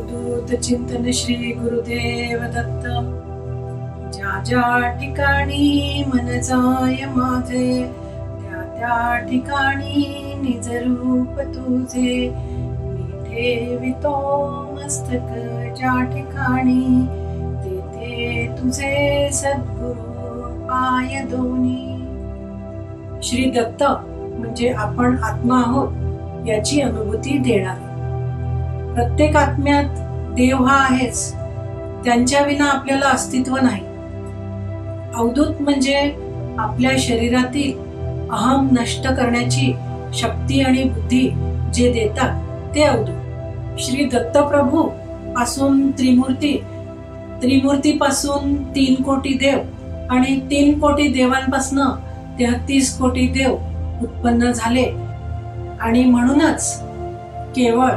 अवधूत चिंतन श्री गुरुदेव दत्त। ज्या ज्या ठिकाणी मन जाय माझे, त्या त्या ठिकाणी निज रूप तुझे। मी ठेवितो मस्तक ज्या ठिकाणी, तेथे तुझे सद्गुरु पाय दोन्ही। श्री दत्त म्हणजे आपण आत्मा आहोत याची अनुभूती देणारे। प्रत्येक आत्म्यात देव हा आहेच, त्यांच्या विना आपल्याला अस्तित्व नाही। अवधूत म्हणजे आपल्या शरीरातील अहम नष्ट करण्याची शक्ती आणि बुद्धी जे देतात ते अवधूत। श्री दत्त प्रभू पासून त्रिमूर्ती पासून 3 कोटी देव आणि 3 कोटी देवांपासून 33 कोटी देव उत्पन्न झाले। आणि म्हणूनच केवळ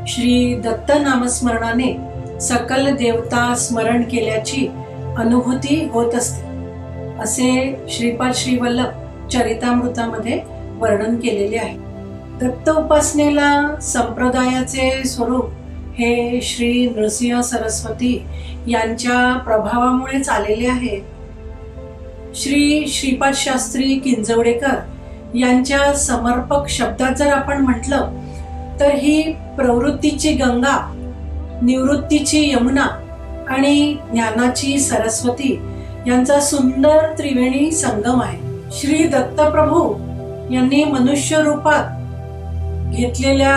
श्री दत्त नामस्मरणाने सकल देवता स्मरण केल्याची अनुभूती होत असते, असे श्रीपाद श्रीवल्लभ चरितामृतामध्ये वर्णन केलेले आहे। दत्त उपासनेला संप्रदायाचे स्वरूप हे श्री नृसिंह सरस्वती यांच्या प्रभावामुळेच आलेले आहे। श्री श्रीपाद शास्त्री किंजवडेकर यांच्या समर्पक शब्दात जर आपण म्हटलं तर ही प्रवृत्तीची गंगा, निवृत्तीची यमुना आणि ज्ञानाची सरस्वती यांचा सुंदर त्रिवेणी संगम आहे। श्री दत्तप्रभू यांनी मनुष्य रूपात घेतलेल्या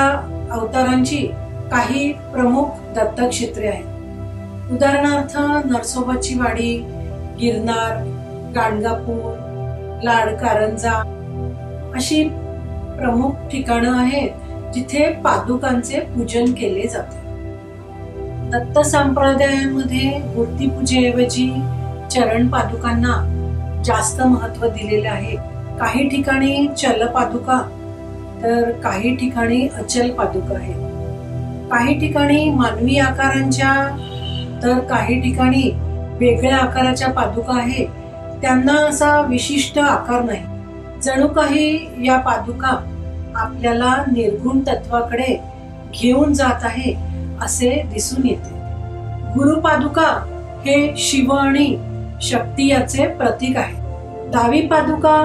अवतारांची काही प्रमुख दत्तक्षेत्रे आहेत। उदाहरणार्थ नरसोबाची वाडी, गिरनार, गाणगापूर, लाडकारंजा अशी प्रमुख ठिकाणं आहेत जिथे पादुकांचे पूजन केले जाते। दत्त संप्रदायामध्ये मूर्तीपूजेऐवजी चरण पादुकांना जास्त महत्व दिलेले आहे। काही ठिकाणी चल पादुका तर काही ठिकाणी अचल पादुका आहेत। काही ठिकाणी मानवी आकारांच्या तर काही ठिकाणी वेगळ्या आकाराच्या पादुका आहेत, त्यांना असा विशिष्ट आकार नाही। जणू काही या पादुका आपल्याला निर्गुण तत्वाकडे घेऊन जात आहे असे दिसून येते। गुरुपादुका हे शिव आणि शक्ती याचे प्रतीक आहे। डावी पादुका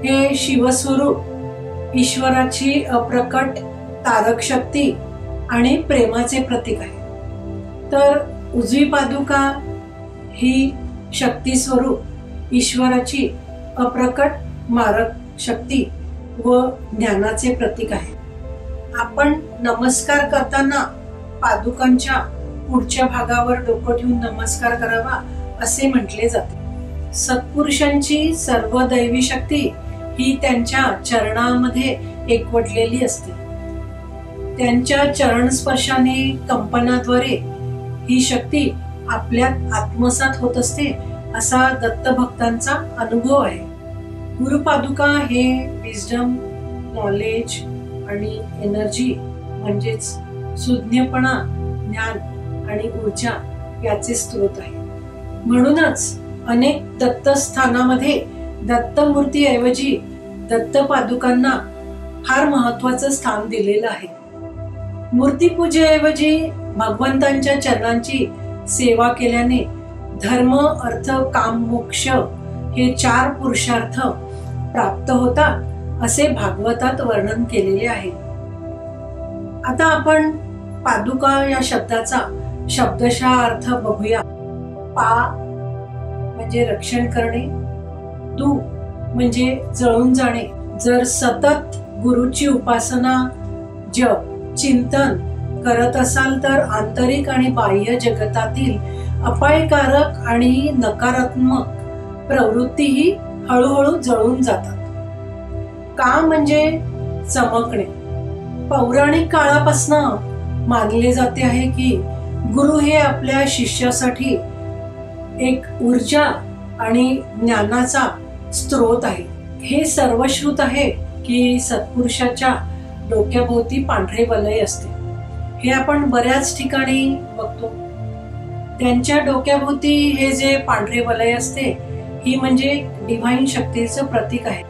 हे शिवस्वरूप, ईश्वराची अप्रकट तारक शक्ती आणि प्रेमाचे प्रतीक आहे। तर उजवी पादुका ही शक्ती स्वरूप, ईश्वराची अप्रकट मारक शक्ती व ज्ञानाचे प्रतीक आहे। आपण नमस्कार करताना पादुकांच्या पुढच्या भागावर डोकं ठेवून नमस्कार करावा असे म्हटले जाते। सत्पुरुषांची सर्व दैवी शक्ती ही त्यांच्या चरणामध्ये एकवटलेली असते। त्यांच्या चरण स्पर्शाने, कंपनाद्वारे ही शक्ती आपल्यात आत्मसात होत असते असा दत्तभक्तांचा अनुभव आहे। गुरुपादुका हे विजडम, नॉलेज आणि एनर्जी म्हणजेच सुज्ञपणा, ज्ञान आणि ऊर्जा याचे स्रोत आहे। म्हणूनच अनेक दत्तस्थानामध्ये दत्तमूर्ती ऐवजी दत्तपादुकांना फार महत्वाचं स्थान दिलेलं आहे। मूर्तीपूजेऐवजी भगवंतांच्या चरणांची सेवा केल्याने धर्म, अर्थ, काम, मोक्ष हे 4 पुरुषार्थ प्राप्त होतात असे भागवतात वर्णन केलेले आहे। आता आपण पादुका या शब्दाचा शब्दशः अर्थ बघूया। पा म्हणजे रक्षण करणे, दू म्हणजे जळून जाणे। जर सतत गुरुची उपासना, जप, चिंतन करत असाल तर आंतरिक आणि बाह्य जगतातील अपायकारक आणि नकारात्मक प्रवृत्तीही हळूहळू जळून जातात। का म्हणजे चमकणे। पौराणिक काळापासून मानले जाते आहे की गुरु हे आपल्या शिष्यासाठी एक ऊर्जा आणि ज्ञानाचा स्रोत आहे। हे सर्वश्रुत आहे की सत्पुरुषाच्या डोक्याभोवती पांढरे वलय असते। हे आपण बऱ्याच ठिकाणी बघतो। त्यांच्या डोक्याभोवती हे जे पांढरे वलय असते ही म्हणजे डिव्हाइन शक्तीचं प्रतीक आहे।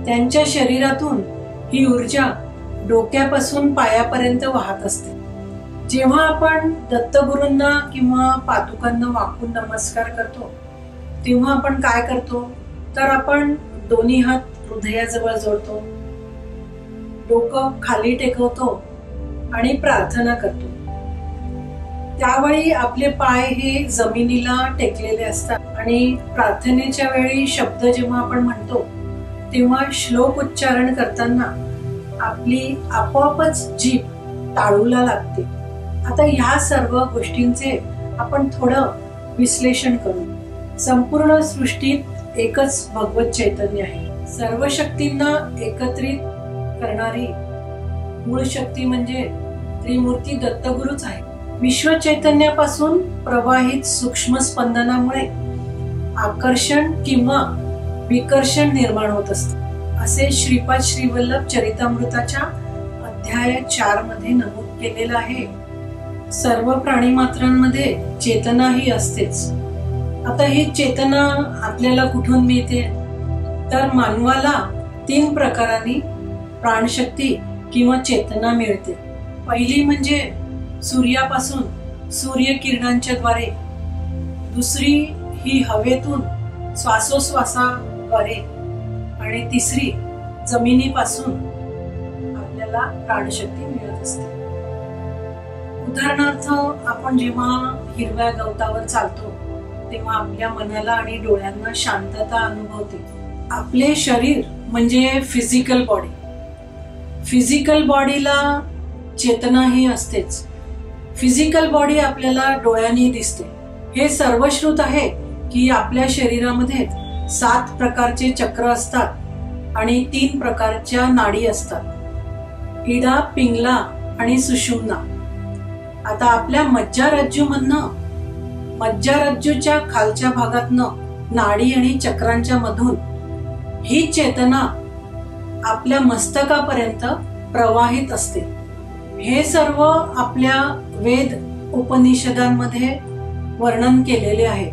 त्यांच्या शरीरातून ही ऊर्जा डोक्यापासून पायापर्यंत वाहत असते। जेव्हा आपण दत्तगुरूंना किंवा पादुकांना वाकून नमस्कार करतो तेव्हा आपण काय करतो, तर आपण दोन्ही हात हृदयाजवळ जोडतो, डोकं खाली टेकवतो आणि प्रार्थना करतो. त्यावेळी आपले पाय हे जमिनीला टेकलेले असतात आणि प्रार्थनेच्या वेळी शब्द जेव्हा आपण म्हणतो तेव्हा श्लोक उच्चारण करताना आपली आपोआपच जीभ टाळूला लागते. आता ह्या सर्व गोष्टींचे आपण थोडं विश्लेषण करू. संपूर्ण सृष्टीत एकच भगवत चैतन्य आहे. सर्व शक्तींना एकत्रित करणारी मूळ शक्ती म्हणजे त्रिमूर्ती दत्तगुरूच आहे. विश्व चैतन्यापासून प्रवाहित सूक्ष्म स्पंदनामुळे आकर्षण किंवा विकर्षण निर्माण होत असते, असे श्रीपाद श्रीवल्लभ चरितामृताच्या अध्याय 4 मध्ये नमूद केलेलं आहे. सर्व प्राणीमात्रांमध्ये चेतना ही असतेच. आता ही चेतना आपल्याला कुठून मिळते, तर मानवाला 3 प्रकारांनी प्राणशक्ती किंवा चेतना मिळते. पहिली म्हणजे सूर्यापासून सूर्यकिरणांच्या द्वारे, दुसरी ही हवेतून श्वासोश्वासाद्वारे आणि तिसरी जमिनीपासून आपल्याला प्राणशक्ती मिळत असते. उदाहरणार्थ आपण जेव्हा हिरव्या गवतावर चालतो तेव्हा आपल्या मनाला आणि डोळ्यांना शांतता अनुभवते. आपले शरीर म्हणजे फिजिकल बॉडी. फिजिकल बॉडीला चेतना ही असतेच. फिजिकल बॉडी आपल्याला डोळ्यांनी दिसते. हे सर्वश्रुत आहे की आपल्या शरीरामध्ये 7 प्रकारचे चक्र असतात आणि 3 प्रकारच्या नाडी असतात, इडा, पिंगला आणि सुषुम्ना. आता आपल्या मज्जारज्जूमधनं, मज्जारज्जूच्या खालच्या भागातनं नाडी आणि चक्रांच्या मधून ही चेतना आपल्या मस्तकापर्यंत प्रवाहित असते. हे सर्व आपल्या वेद उपनिषदांमध्ये वर्णन केलेले आहे.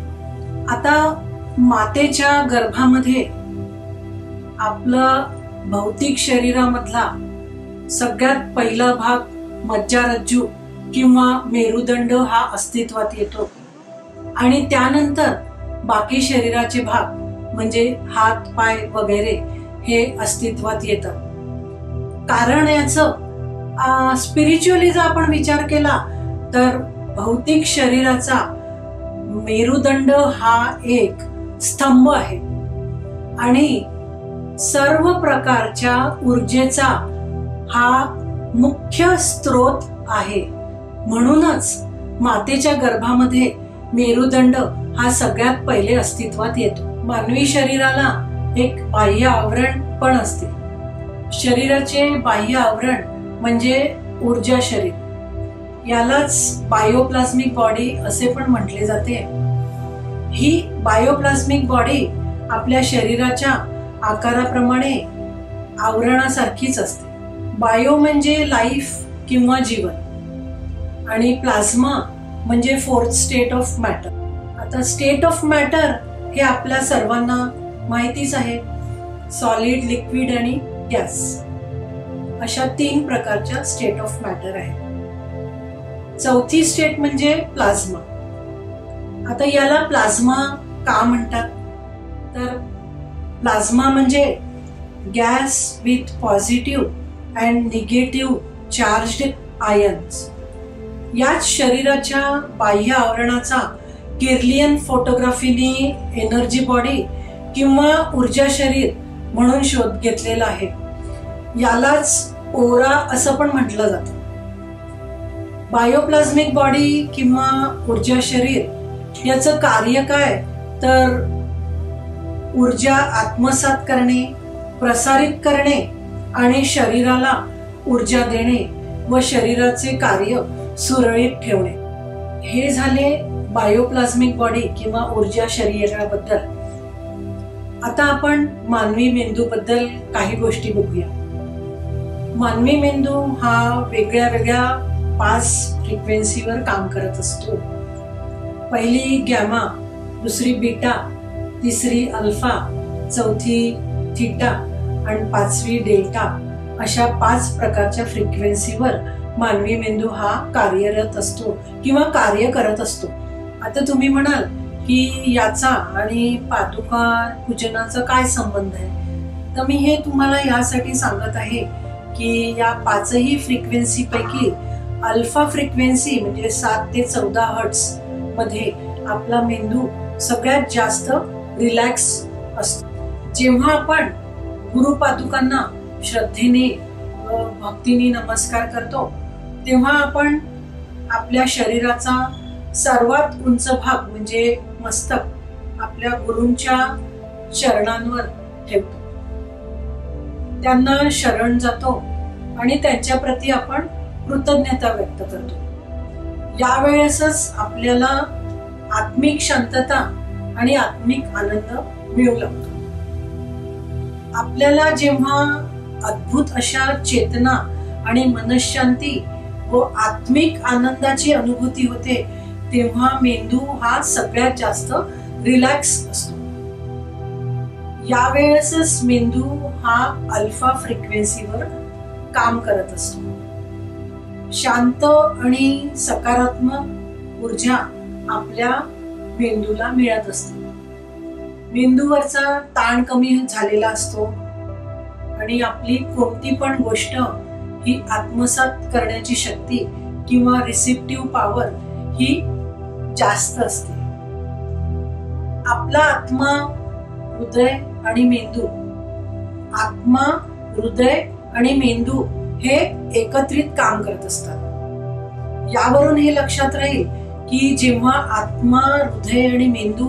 आता मातेच्या गर्भामध्ये आपला भौतिक शरीरामधला सगळ्यात पहिला भाग मज्जारज्जू किंवा मेरुदंड हा अस्तित्वात येतो आणि त्यानंतर बाकी शरीराचे भाग म्हणजे हात, पाय वगैरे हे अस्तित्वात येतात. कारण याचं स्पिरिच्युअली जर आपण विचार केला तर भौतिक शरीराचा मेरुदंड हा एक स्तंभ आहे आणि सर्व प्रकारच्या ऊर्जेचा हा मुख्य स्रोत आहे. म्हणूनच मातेच्या गर्भामध्ये मेरुदंड हा सगळ्यात पहिले अस्तित्वात येतो. मानवी शरीराला एक बाह्य आवरण पण असते. शरीराचे बाह्य आवरण म्हणजे ऊर्जा शरीर. यालाच बायोप्लाझ्मिक बॉडी असे पण म्हटले जाते. ही बायोप्लाझ्मिक बॉडी आपल्या शरीराच्या आकाराप्रमाणे आवरणासारखीच असते. बायो म्हणजे लाईफ किंवा जीवन आणि प्लाझ्मा म्हणजे 4th स्टेट ऑफ मॅटर. आता स्टेट ऑफ मॅटर हे आपल्या सर्वांना माहितीच आहे. सॉलिड, लिक्विड आणि गॅस अशा 3 प्रकारच्या स्टेट ऑफ मॅटर आहे. चौथी स्टेट म्हणजे प्लाझ्मा. आता याला प्लाझ्मा का म्हणतात, तर प्लाझ्मा म्हणजे gas with positive and negative charged ions. याच शरीराच्या बाह्य आवरणाचा किर्लियन फोटोग्राफीने एनर्जी बॉडी किंवा ऊर्जा शरीर म्हणून शोध घेतलेला आहे. यालाच ओरा असं पण म्हटलं जातं. बायोप्लाझ्मिक बॉडी किंवा ऊर्जा शरीर याचं कार्य काय, तर ऊर्जा आत्मसात करणे, प्रसारित करणे आणि शरीराला ऊर्जा देणे व शरीराचे कार्य सुरळीत ठेवणे. हे झाले बायोप्लाझ्मिक बॉडी किंवा ऊर्जा शरीराबद्दल. आता आपण मानवी मेंदूबद्दल काही गोष्टी बघूया. मानवी मेंदू हा वेगळ्या वेगळ्या 5 फ्रिक्वेन्सीवर काम करत असतो. पहिली गॅमा, दुसरी बीटा, तिसरी अल्फा, चौथी थीटा आणि 5वी डेल्टा अशा 5 प्रकारच्या फ्रिक्वेन्सीवर मानवी मेंदू हा कार्यरत असतो किंवा कार्य करत असतो. आता तुम्ही म्हणाल की याचा आणि पादुका पूजनाचा काय संबंध आहे? तर मी हे तुम्हाला यासाठी सांगत आहे की या 5ही फ्रिक्वेन्सी पैकी अल्फा फ्रिक्वेन्सी म्हणजे 7 ते 14 हर्ट्झ मध्ये आपला मेंदू सगळ्यात जास्त रिलॅक्स असतो. जेव्हा आपण गुरुपादुकांना श्रद्धेने व भक्तीने नमस्कार करतो तेव्हा आपण आपल्या शरीराचा सर्वात उंच भाग म्हणजे मस्तक आपल्या गुरूंच्या चरणांवर ठेवतो, त्यांना शरण जातो आणि त्यांच्या प्रती आपण कृतज्ञता व्यक्त करतो. यावेळेसच आपल्याला आत्मिक शांतता आणि आत्मिक आनंद मिळू लागतो. आपल्याला जेव्हा अद्भुत अशा चेतना आणि मनशांती व आत्मिक आनंदाची अनुभूती होते तेव्हा मेंदू हा सगळ्यात जास्त रिलॅक्स असतो. यावेळेसच मेंदू हा अल्फा फ्रिक्वेन्सीवर काम करत असतो. शांत आणि सकारात्मक ऊर्जा आपल्या मेंदूला मिळत असते. मेंदूवरचा ताण कमी झालेला असतो आणि आपली कोणती पण गोष्ट ही आत्मसात करण्याची शक्ती किंवा रिसेप्टिव्ह पॉवर ही जास्त असते. आपला आत्मा, हृदय आणि मेंदू, आत्मा, हृदय आणि मेंदू हे एकत्रित काम करत असतात. यावरून हे लक्षात राहील की जेव्हा आत्मा, हृदय आणि मेंदू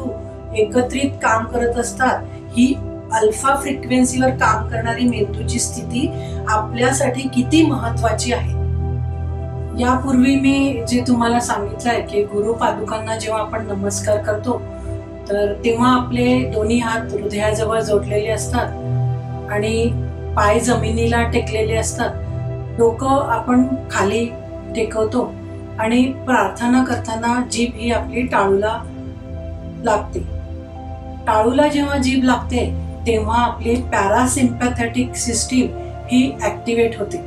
एकत्रित काम करत असतात ही अल्फा फ्रिक्वेन्सीवर काम करणारी मेंदूची स्थिती आपल्यासाठी किती महत्वाची आहे. यापूर्वी मी जे तुम्हाला सांगितलंय की गुरुपादुकांना जेव्हा आपण नमस्कार करतो तर तेव्हा आपले दोन्ही हात हृदयाजवळ जोडलेले असतात आणि पाय जमिनीला टेकलेले असतात. डोकं आपण खाली टेकवतो आणि प्रार्थना करताना जीभ ही आपली टाळूला लागते. टाळूला जेव्हा जीभ लागते तेव्हा आपली पॅरासिम्पॅथेटिक सिस्टीम ही ऍक्टिव्हेट होते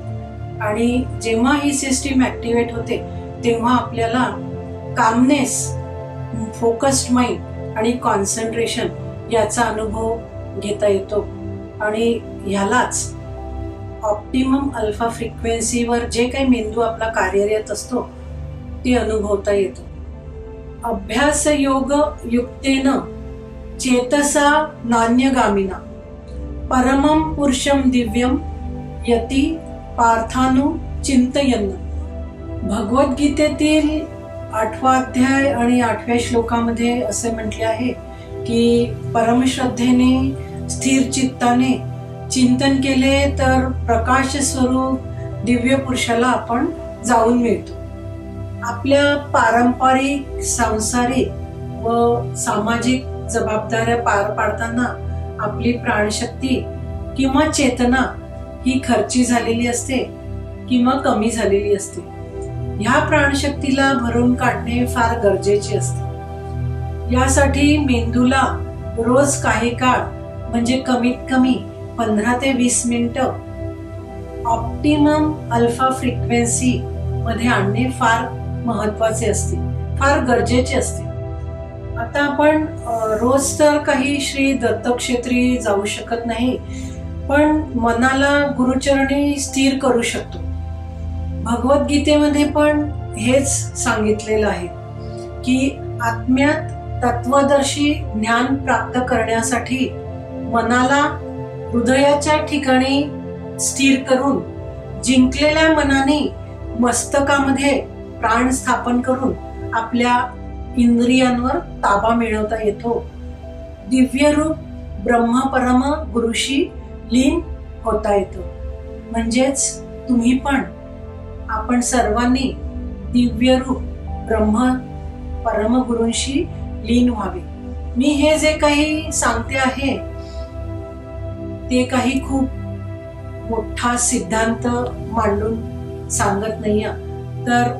आणि जेव्हा ही सिस्टीम ऍक्टिव्हेट होते तेव्हा आपल्याला कामनेस, फोकस्ड माइंड आणि कॉन्सन्ट्रेशन याचा अनुभव घेता येतो आणि ह्यालाच ऑप्टिमम अल्फा फ्रिक्वेन्सीवर जे काही मेंदू आपला कार्यरत असतो ते अनुभवता येतो. अभ्यास योग युक्तेन चेतसा नान्यगामिना परमं पुरुषं दिव्यं यती पार्थानु चिंतयन्. भगवद्गीतेतील 8वा अध्याय आणि 8व्या श्लोकामध्ये असे म्हटले आहे की परमश्रद्धेने, स्थिर चित्ताने चिंतन केले तर प्रकाश स्वरूप दिव्य पुरुषाला आपण जाऊन मिळतो. आपल्या पारंपरिक, सांसारिक व सामाजिक जबाबदाऱ्या पार पाडताना आपली प्राणशक्ती किंवा चेतना ही खर्ची झालेली असते किंवा कमी झालेली असते. ह्या प्राणशक्तीला भरून काढणे फार गरजेचे असते. यासाठी मेंदूला रोज काही काळ म्हणजे कमीत कमी 15 ते 20 मिनिटं ऑप्टिमम अल्फा फ्रिक्वेन्सी मध्ये आणणे फार महत्वाचे असते, फार गरजेचे असते. आता आपण रोज तर काही श्री दत्तक्षेत्री जाऊ शकत नाही, पण मनाला गुरुचरणी स्थिर करू शकतो. भगवद्गीतेमध्ये पण हेच सांगितलेलं आहे की आत्म्यात तत्वदर्शी ज्ञान प्राप्त करण्यासाठी मनाला हृदयाच्या ठिकाणी स्थिर करून जिंकलेल्या मनाने मस्तकामध्ये प्राण स्थापन करून आपल्या इंद्रियांवर ताबा मिळवता येतो. दिव्य रूप ब्रह्म परम गुरुशी लीन होता येतो. म्हणजेच तुम्ही पण, आपण सर्वांनी दिव्य रूप ब्रह्म परम गुरूंशी लीन व्हावे. मी हे जे काही सांगते आहे ते काही खूप मोठा सिद्धांत मांडून सांगत नाहीये, तर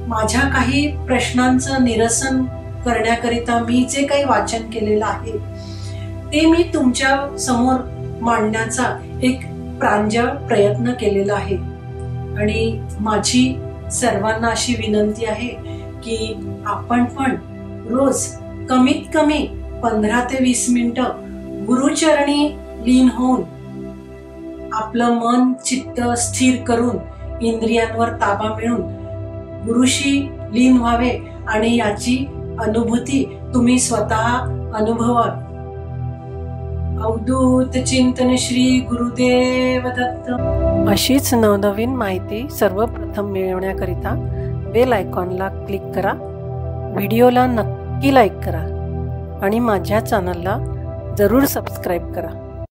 माझ्या काही प्रश्नांचं निरसन करण्याकरिता मी जे काही वाचन केलेलं आहे ते मी तुमच्या समोर मांडण्याचा एक प्रांजळ प्रयत्न केलेला आहे. आणि माझी सर्वांना अशी विनंती आहे की आपण पण रोज कमीत कमी 15 ते 20 मिनिटं गुरुचरणी लीन होऊन आपलं मन चित्त स्थिर करून इंद्रियांवर ताबा मिळून गुरुशी लीन व्हावे आणि याची अनुभूती तुम्ही स्वतः अनुभवाल। अवधूत चिंतन श्री गुरुदेव दत्त। अशीच नवनवीन माहिती सर्वप्रथम मिळवण्याकरिता बेल आयकॉनला क्लिक करा, व्हिडिओला नक्की लाईक करा आणि माझ्या चॅनलला जरूर सबस्क्राईब करा।